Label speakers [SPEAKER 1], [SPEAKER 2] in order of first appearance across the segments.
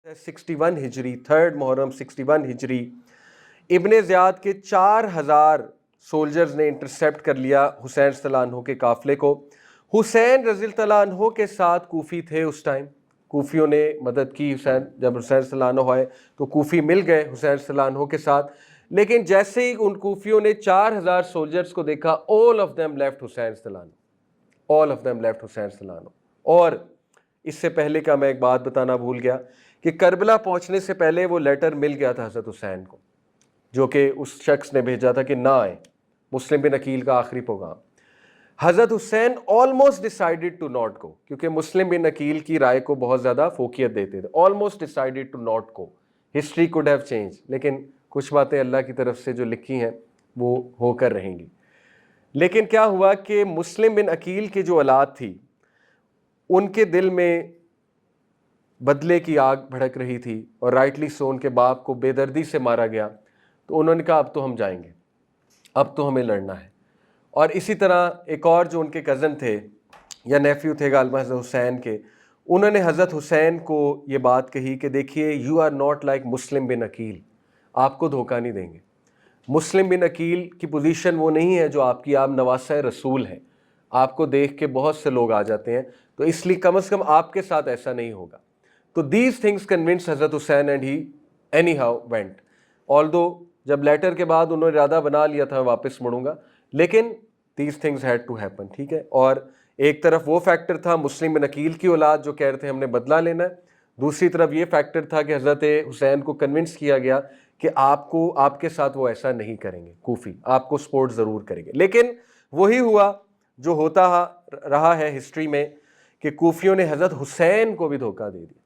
[SPEAKER 1] 61 ہجری 3 محرم 61 ہجری ابن زیاد کے 4000 سولجرز نے انٹرسیپٹ کر لیا حسین رضی اللہ عنہ کے قافلے کو. حسین رضی اللہ عنہ کے ساتھ کوفی تھے اس ٹائم. کوفیوں نے مدد کی حسین، جب حسین رضی اللہ عنہ آئے تو کوفی مل گئے حسین رضی اللہ عنہ کے ساتھ. لیکن جیسے ہی ان کوفیوں نے 4000 سولجرز کو دیکھا، all of them left حسین رضی اللہ عنہ. all of them left حسین رضی اللہ عنہ. اور اس سے پہلے کا میں ایک بات بتانا بھول گیا کہ کربلا پہنچنے سے پہلے وہ لیٹر مل گیا تھا حضرت حسین کو، جو کہ اس شخص نے بھیجا تھا کہ نہ آئیں. مسلم بن عقیل کا آخری پیغام. حضرت Hussain almost decided to not go, کیونکہ مسلم بن عقیل کی رائے کو بہت زیادہ فوقیت دیتے تھے. Almost decided to not go. History could have change, لیکن کچھ باتیں اللہ کی طرف سے جو لکھی ہیں وہ ہو کر رہیں گی. لیکن کیا ہوا کہ مسلم بن عقیل کی جو اولاد تھی ان کے دل میں بدلے کی آگ بھڑک رہی تھی، اور رائٹلی سو ان کے باپ کو بے دردی سے مارا گیا. تو انہوں نے کہا اب تو ہم جائیں گے، اب تو ہمیں لڑنا ہے. اور اسی طرح ایک اور جو ان کے کزن تھے یا نیفیو تھے غالباً حضرت حسین کے، انہوں نے حضرت حسین کو یہ بات کہی کہ دیکھیے یو آر ناٹ لائک مسلم بن عقیل، آپ کو دھوکہ نہیں دیں گے. مسلم بن عقیل کی پوزیشن وہ نہیں ہے جو آپ کی، آپ نواسہ رسول ہیں، آپ کو دیکھ کے بہت سے لوگ آ جاتے ہیں، تو اس لیے کم از کم آپ کے ساتھ ایسا نہیں ہوگا. تو دیز تھنگس کنونس حضرت حسین اینڈ ہی اینی ہاؤ وینٹ. آلدو جب لیٹر کے بعد انہوں نے ارادہ بنا لیا تھا واپس مڑوں گا، لیکن these things had to happen. ٹھیک ہے. اور ایک طرف وہ فیکٹر تھا مسلم بن عقیل کی اولاد جو کہہ رہے تھے ہم نے بدلہ لینا ہے، دوسری طرف یہ فیکٹر تھا کہ حضرت حسین کو کنونس کیا گیا کہ آپ کے ساتھ وہ ایسا نہیں کریں گے، کوفی آپ کو سپورٹ ضرور کریں گے. لیکن وہی ہوا جو ہوتا رہا ہے ہسٹری میں کہ کوفیوں نے حضرت حسین کو بھی دھوکہ دے دیا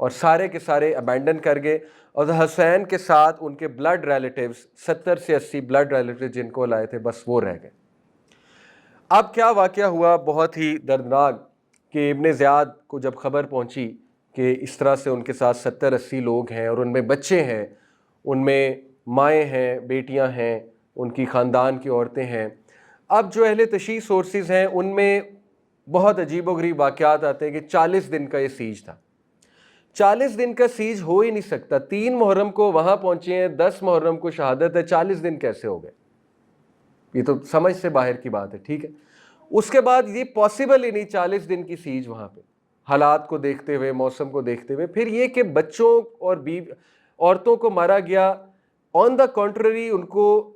[SPEAKER 1] اور سارے کے سارے ابینڈن کر گئے. اور حسین کے ساتھ ان کے بلڈ ریلیٹیوز 70 سے 80 بلڈ ریلیٹیوز جن کو لائے تھے بس وہ رہ گئے. اب کیا واقعہ ہوا بہت ہی دردناک کہ ابن زیاد کو جب خبر پہنچی کہ اس طرح سے ان کے ساتھ 70-80 لوگ ہیں اور ان میں بچے ہیں، ان میں مائیں ہیں، بیٹیاں ہیں، ان کی خاندان کی عورتیں ہیں. اب جو اہل تشیع سورسز ہیں ان میں بہت عجیب و غریب واقعات آتے ہیں کہ 40 دن کا یہ سیج تھا. 40 دن کا سیج ہو ہی نہیں سکتا. 3 محرم کو وہاں پہنچے ہیں، 10 محرم کو شہادت ہے، 40 دن کیسے ہو گئے؟ یہ تو سمجھ سے باہر کی بات ہے. ٹھیک ہے. اس کے بعد یہ پاسبل ہی نہیں 40 دن کی سیج وہاں پہ، حالات کو دیکھتے ہوئے، موسم کو دیکھتے ہوئے. پھر یہ کہ بچوں اور عورتوں کو مارا گیا. آن دا کنٹرری ان کو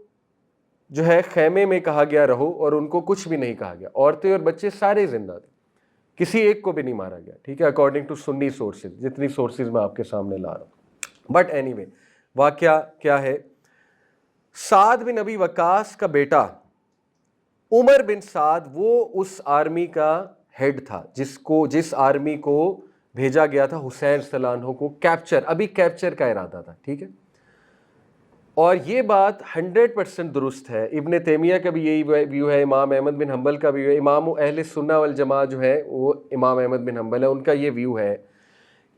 [SPEAKER 1] جو ہے خیمے میں کہا گیا رہو، اور ان کو کچھ بھی نہیں کہا گیا. عورتیں اور بچے سارے زندہ تھے، کسی ایک کو بھی نہیں مارا گیا. ٹھیک ہے. اکارڈنگ ٹو سنی سورسز، جتنی سورسز میں آپ کے سامنے لا رہا ہوں. بٹ اینی وے واقعہ کیا ہے، سعد بن ابی وقاص کا بیٹا عمر بن سعد وہ اس آرمی کا ہیڈ تھا جس آرمی کو بھیجا گیا تھا حسین صلی اللہ عنہ کو کیپچر. ابھی کیپچر کا ارادہ تھا. ٹھیک ہے. اور یہ بات 100% درست ہے. ابن تیمیہ کا بھی یہی ویو ہے، امام احمد بن حنبل کا بھی ویو ہے، امام اہل سنہ والجماعہ جو ہے وہ امام احمد بن حنبل ہے، ان کا یہ ویو ہے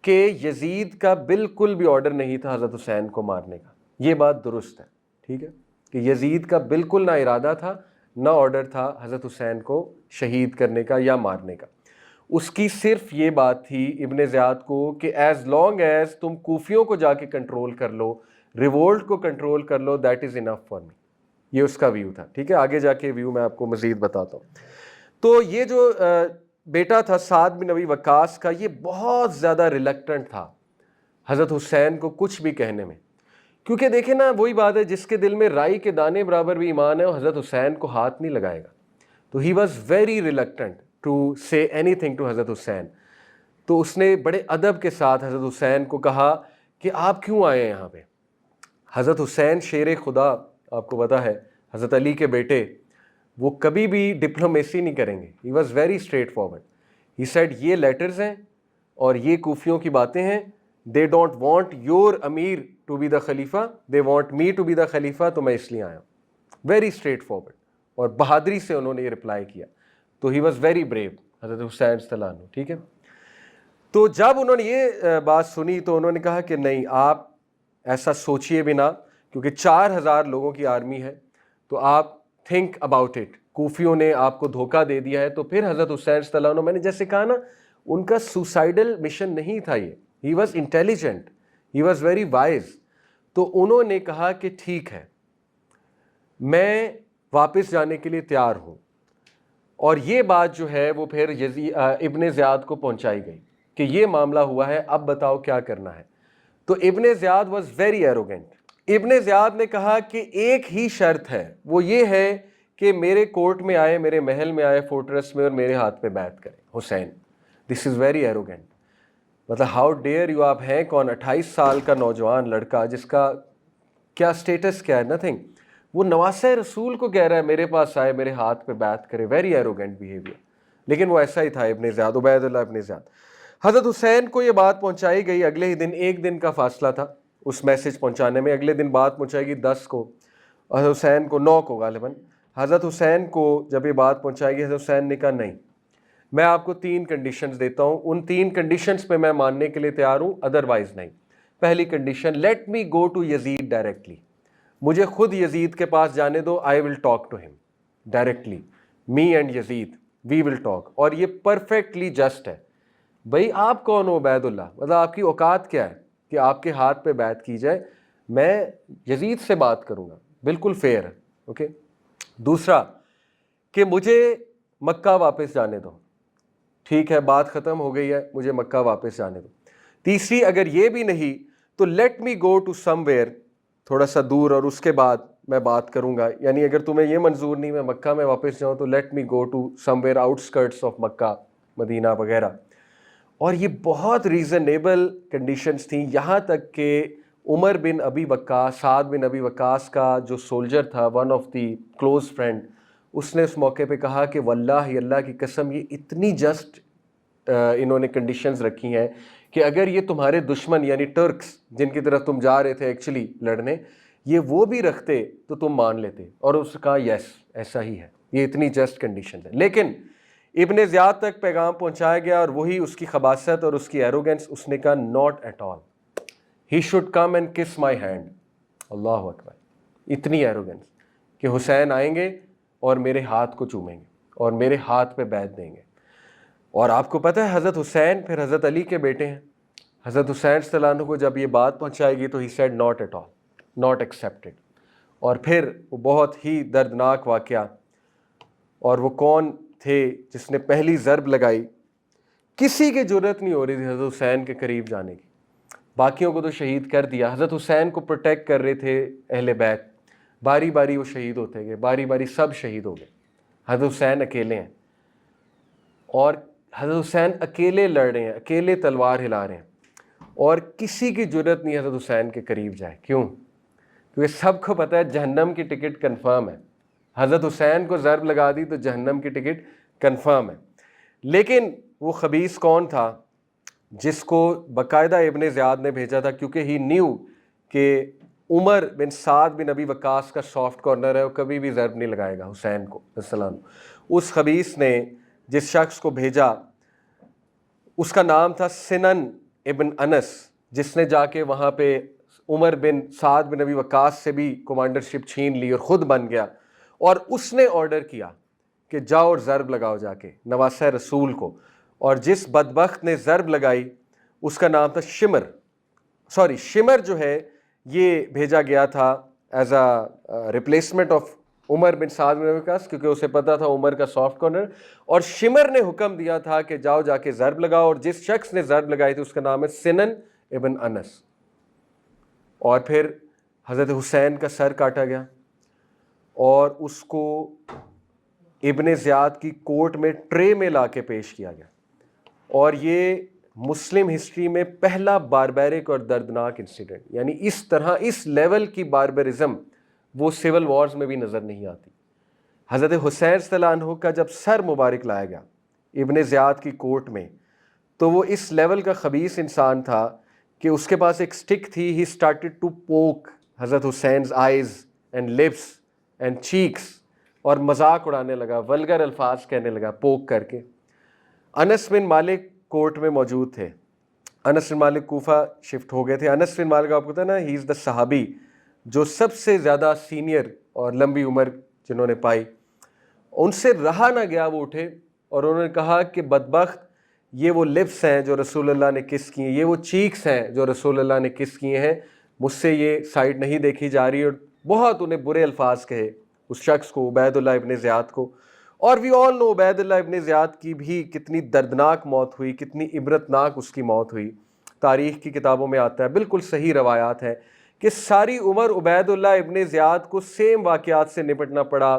[SPEAKER 1] کہ یزید کا بالکل بھی آرڈر نہیں تھا حضرت حسین کو مارنے کا. یہ بات درست ہے. ٹھیک ہے. کہ یزید کا بالکل نہ ارادہ تھا نہ آرڈر تھا حضرت حسین کو شہید کرنے کا یا مارنے کا. اس کی صرف یہ بات تھی ابن زیاد کو کہ ایز لانگ ایز تم کوفیوں کو جا کے کنٹرول کر لو، ریولٹ کو کنٹرول کر لو، that is enough for me. یہ اس کا ویو تھا. ٹھیک ہے. آگے جا کے ویو میں آپ کو مزید بتاتا ہوں. تو یہ جو بیٹا تھا سعد بن ابی وقاص کا، یہ بہت زیادہ ریلکٹنٹ تھا حضرت حسین کو کچھ بھی کہنے میں. کیونکہ دیکھیں نا، وہی بات ہے، جس کے دل میں رائی کے دانے برابر بھی ایمان ہے وہ حضرت حسین کو ہاتھ نہیں لگائے گا. تو ہی was very reluctant to say anything to حضرت حسین. تو اس نے بڑے ادب کے ساتھ حضرت حسین کو کہا کہ آپ کیوں آئے ہیں یہاں پہ. حضرت حسین شیر خدا، آپ کو پتا ہے، حضرت علی کے بیٹے، وہ کبھی بھی ڈپلومیسی نہیں کریں گے. He was very straightforward. He said یہ لیٹرز ہیں اور یہ کوفیوں کی باتیں ہیں. They don't want your amir to be the khalifa, they want me to be the khalifa. تو میں اس لیے آیا ہوں. ویری اسٹریٹ فارورڈ اور بہادری سے انہوں نے یہ رپلائی کیا. تو ہی واز ویری بریو حضرت حسین صلی اللہ عنہ. ٹھیک ہے. تو جب انہوں نے یہ بات سنی تو انہوں نے کہا کہ نہیں، آپ ایسا سوچئے بھی نہ، کیونکہ 4000 لوگوں کی آرمی ہے، تو آپ تھنک اباؤٹ اٹ. کوفیوں نے آپ کو دھوکہ دے دیا ہے. تو پھر حضرت حسین صلی اللہ عنہ، میں نے جیسے کہا نا، ان کا سوسائڈل مشن نہیں تھا یہ. He was intelligent, he was very wise. تو انہوں نے کہا کہ ٹھیک ہے, میں واپس جانے کے لیے تیار ہوں. اور یہ بات جو ہے وہ پھر ابن زیاد کو پہنچائی گئی کہ یہ معاملہ ہوا ہے, اب بتاؤ کیا کرنا ہے. تو ابن زیاد واز ویری ایروگینٹ. ابن زیاد نے کہا کہ ایک ہی شرط ہے, وہ یہ ہے کہ میرے کورٹ میں آئے, میرے محل میں آئے, فورٹریس میں, اور میرے ہاتھ پہ بیعت کرے. حسین, دس از ویری ایروگینٹ. مطلب ہاؤ ڈیئر یو, آپ ہیں کون؟ 28 سال کا نوجوان لڑکا جس کا کیا اسٹیٹس کیا ہے, نتھنگ. وہ نواسہ رسول کو کہہ رہا ہے میرے پاس آئے, میرے ہاتھ پہ بیعت کرے. Very arrogant behaviour. لیکن وہ ایسا ہی تھا ابن زیاد, عبید اللہ ابن زیاد. حضرت حسین کو یہ بات پہنچائی گئی. اگلے ہی دن, ایک دن کا فاصلہ تھا اس میسج پہنچانے میں. اگلے دن بات پہنچائے گی 10 کو, حضرت حسین کو 9 کو غالباً. حضرت حسین کو جب یہ بات پہنچائے گی, حضرت حسین نے کہا نہیں, میں آپ کو 3 کنڈیشنز دیتا ہوں, ان 3 کنڈیشنز پہ میں ماننے کے لیے تیار ہوں, ادروائز نہیں. پہلی condition, let me go to Yazid directly, مجھے خود یزید کے پاس جانے دو. I will talk to him directly, me and Yazid we will talk. اور یہ پرفیکٹلی جسٹ ہے. بھائی آپ کون ہو عبید اللہ, مطلب آپ کی اوقات کیا ہے کہ آپ کے ہاتھ پہ بیعت کی جائے؟ میں یزید سے بات کروں گا, بالکل فیئر ہے. اوکے. دوسرا کہ مجھے مکہ واپس جانے دو. ٹھیک ہے, بات ختم ہو گئی ہے, مجھے مکہ واپس جانے دو. تیسری, اگر یہ بھی نہیں تو let me go to somewhere, تھوڑا سا دور, اور اس کے بعد میں بات کروں گا. یعنی اگر تمہیں یہ منظور نہیں میں مکہ میں واپس جاؤں تو let me go to somewhere outskirts of Mecca, Medina وغیرہ. اور یہ بہت ریزنیبل کنڈیشنز تھیں, یہاں تک کہ عمر بن ابی وقاص, سعد بن ابی وقاص کا جو سولجر تھا, one of the close friend, اس نے اس موقع پہ کہا کہ واللہ, اللہ کی قسم, یہ اتنی جسٹ انہوں نے کنڈیشنز رکھی ہیں کہ اگر یہ تمہارے دشمن یعنی ٹرکس جن کی طرف تم جا رہے تھے ایکچولی لڑنے, یہ وہ بھی رکھتے تو تم مان لیتے. اور اس کا یس ایسا ہی ہے, یہ اتنی جسٹ کنڈیشنز ہیں. لیکن ابن زیاد تک پیغام پہنچایا گیا, اور وہی اس کی خباثت اور اس کی ایروگنس. اس نے کہا not at all, he should come and kiss my hand. اللہ اکبر. اتنی ایروگنس کہ حسین آئیں گے اور میرے ہاتھ کو چومیں گے اور میرے ہاتھ پہ بیعت دیں گے. اور آپ کو پتہ ہے حضرت حسین پھر حضرت علی کے بیٹے ہیں. حضرت حسین صلی اللہ عنہ کو جب یہ بات پہنچائے گی تو he said not at all, not accepted. اور پھر وہ بہت ہی دردناک واقعہ. اور وہ کون تھے جس نے پہلی ضرب لگائی؟ کسی کی جرت نہیں ہو رہی تھی حضرت حسین کے قریب جانے کی. باقیوں کو تو شہید کر دیا, حضرت حسین کو پروٹیکٹ کر رہے تھے اہل بیت. باری باری وہ شہید ہوتے گئے, باری باری سب شہید ہو گئے. حضرت حسین اکیلے ہیں, اور حضرت حسین اکیلے لڑ رہے ہیں, اکیلے تلوار ہلا رہے ہیں, اور کسی کی جرت نہیں حضرت حسین کے قریب جائے. کیوں؟ کیونکہ سب کو پتہ ہے جہنم کی ٹکٹ کنفرم ہے. حضرت حسین کو ضرب لگا دی تو جہنم کی ٹکٹ کنفرم ہے. لیکن وہ خبیث کون تھا جس کو باقاعدہ ابن زیاد نے بھیجا تھا, کیونکہ ہی نیو کہ عمر بن سعد بن ابی وقاص کا سافٹ کارنر ہے, وہ کبھی بھی ضرب نہیں لگائے گا حسین کو السلام. اس خبیث نے جس شخص کو بھیجا اس کا نام تھا سنن ابن انس, جس نے جا کے وہاں پہ عمر بن سعد بن ابی وقاص سے بھی کمانڈرشپ چھین لی اور خود بن گیا. اور اس نے آرڈر کیا کہ جاؤ اور ضرب لگاؤ جا کے نواسہ رسول کو. اور جس بدبخت نے ضرب لگائی اس کا نام تھا شمر جو ہے یہ بھیجا گیا تھا ایز اے ریپلیسمنٹ آف عمر بن سعد بن ابی وقاص, کیونکہ اسے پتا تھا عمر کا سافٹ کارنر. اور شمر نے حکم دیا تھا کہ جاؤ جا کے ضرب لگاؤ, اور جس شخص نے ضرب لگائی تھی اس کا نام ہے سنن ابن انس. اور پھر حضرت حسین کا سر کاٹا گیا اور اس کو ابن زیاد کی کورٹ میں ٹرے میں لا کے پیش کیا گیا. اور یہ مسلم ہسٹری میں پہلا باربیرک اور دردناک انسیڈنٹ, یعنی اس طرح اس لیول کی باربرزم وہ سول وارز میں بھی نظر نہیں آتی. حضرت حسین صلی اللہ عنہ کا جب سر مبارک لایا گیا ابن زیاد کی کورٹ میں, تو وہ اس لیول کا خبیث انسان تھا کہ اس کے پاس ایک سٹک تھی. ہی اسٹارٹڈ ٹو پوک حضرت حسین's eyes and lips and cheeks, اور مذاق اڑانے لگا, ولگر الفاظ کہنے لگا پوک کر کے. انس بن مالک کورٹ میں موجود تھے. انس بن مالک کوفہ شفٹ ہو گئے تھے. انس بن مالک آپ کو پتہ ہے نا, ہی از دا صحابی جو سب سے زیادہ سینئر اور لمبی عمر جنہوں نے پائی. ان سے رہا نہ گیا, وہ اٹھے اور انہوں نے کہا کہ بدبخت, یہ وہ لپس ہیں جو رسول اللہ نے کس کیے، یہ وہ چیکس ہیں جو رسول اللہ نے کس کیے ہیں، مجھ سے یہ سائڈ نہیں دیکھی جا رہی. اور بہت انہیں برے الفاظ کہے اس شخص کو، عبید اللہ ابن زیاد کو. اور وی آل نو عبید اللہ ابن زیاد کی بھی کتنی دردناک موت ہوئی، کتنی عبرتناک اس کی موت ہوئی. تاریخ کی کتابوں میں آتا ہے، بالکل صحیح روایات ہیں کہ ساری عمر عبید اللہ ابن زیاد کو سیم واقعات سے نپٹنا پڑا،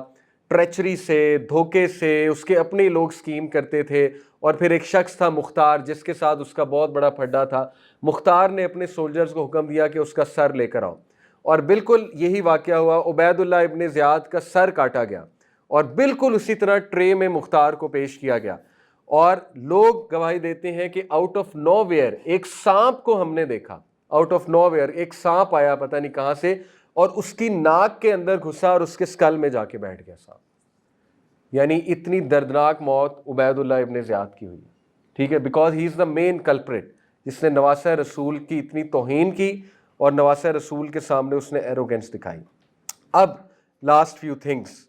[SPEAKER 1] ٹریچری سے، دھوکے سے. اس کے اپنے لوگ سکیم کرتے تھے. اور پھر ایک شخص تھا مختار، جس کے ساتھ اس کا بہت بڑا پھڈا تھا. مختار نے اپنے سولجرز کو حکم دیا کہ اس کا سر لے کر آؤ، اور بالکل یہی واقعہ ہوا. عبید اللہ ابن زیاد کا سر کاٹا گیا اور بالکل اسی طرح ٹرے میں مختار کو پیش کیا گیا. اور لوگ گواہی دیتے ہیں کہ آؤٹ آف نو ویئر ایک سانپ کو ہم نے دیکھا. آؤٹ آف نو ویئر ایک سانپ آیا پتہ نہیں کہاں سے، اور اس کی ناک کے اندر گھسا اور اس کے اسکل میں جا کے بیٹھ گیا سانپ. یعنی اتنی دردناک موت عبید اللہ ابن زیاد کی ہوئی. ٹھیک ہے، because he is the main culprit, جس نے نواسہ رسول کی اتنی توہین کی اور نواسہ رسول کے سامنے اس نے ایروگنس دکھائی. اب لاسٹ فیو تھنگس